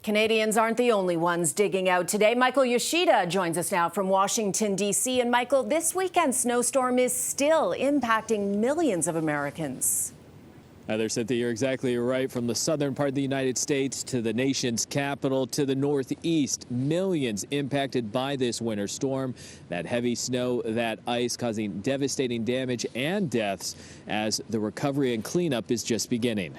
Canadians aren't the only ones digging out today. Michael Yoshida joins us now from Washington, D.C. And Michael, this weekend's snowstorm is still impacting millions of Americans. Heather, Cynthia, you're exactly right. From the southern part of the United States to the nation's capital to the northeast, millions impacted by this winter storm. That heavy snow, that ice causing devastating damage and deaths as the recovery and cleanup is just beginning.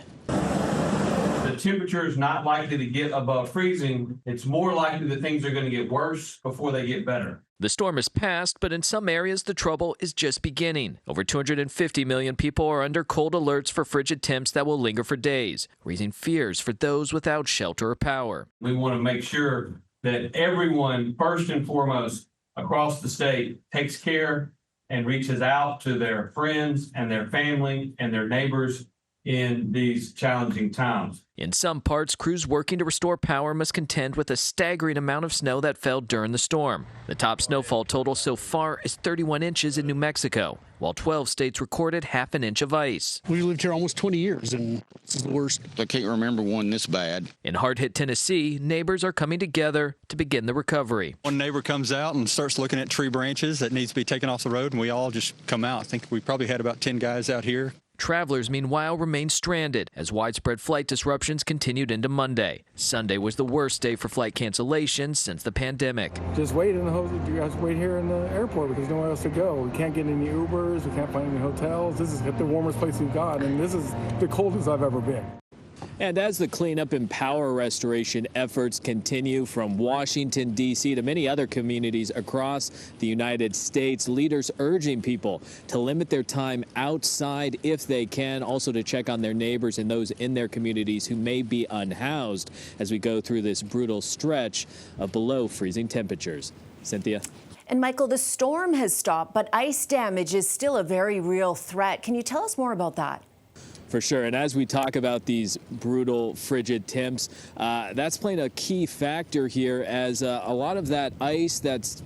The temperature is not likely to get above freezing. It's more likely that things are going to get worse before they get better. The storm has passed, but in some areas the trouble is just beginning. Over 250 million people are under cold alerts for frigid temps that will linger for days, raising fears for those without shelter or power. We want to make sure that everyone, first and foremost, across the state takes care and reaches out to their friends and their family and their neighbors in these challenging times. In some parts, crews working to restore power must contend with a staggering amount of snow that fell during the storm. The top snowfall total so far is 31 inches in New Mexico, while 12 states recorded half an inch of ice. We lived here almost 20 years, and this is the worst. I can't remember one this bad. In hard-hit Tennessee, neighbors are coming together to begin the recovery. One neighbor comes out and starts looking at tree branches that needs to be taken off the road, and we all just come out. I think we probably had about 10 guys out here. Travelers, meanwhile, remain stranded as widespread flight disruptions continued into Monday. Sunday was the worst day for flight cancellations since the pandemic. Just wait in the you guys wait here in the airport because there's nowhere else to go. We can't get any Ubers, we can't find any hotels. This is the warmest place we've got, and this is the coldest I've ever been. And as the cleanup and power restoration efforts continue from Washington, D.C. to many other communities across the United States, leaders urging people to limit their time outside if they can, also to check on their neighbors and those in their communities who may be unhoused as we go through this brutal stretch of below freezing temperatures. Cynthia. And Michael, the storm has stopped, but ice damage is still a very real threat. Can you tell us more about that? For sure. And as we talk about these brutal, frigid temps, that's playing a key factor here as a lot of that ice that's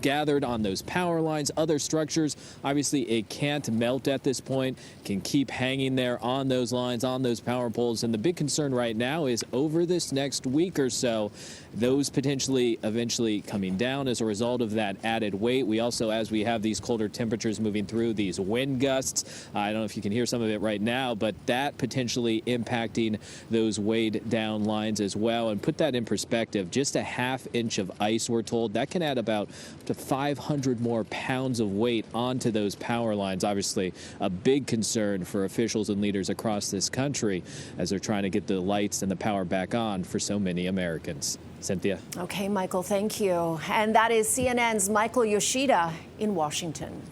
gathered on those power lines, other structures, obviously it can't melt at this point, can keep hanging there on those lines, on those power poles. And the big concern right now is over this next week or so, those potentially eventually coming down as a result of that added weight. We also, as we have these colder temperatures moving through, these wind gusts, I don't know if you can hear some of it right now, but that potentially impacting those weighed down lines as well. And put that in perspective, just a half inch of ice, we're told, that can add about up to 500 more pounds of weight onto those power lines. Obviously, a big concern for officials and leaders across this country as they're trying to get the lights and the power back on for so many Americans. Cynthia. Okay, Michael, thank you. And that is CNN's Michael Yoshida in Washington.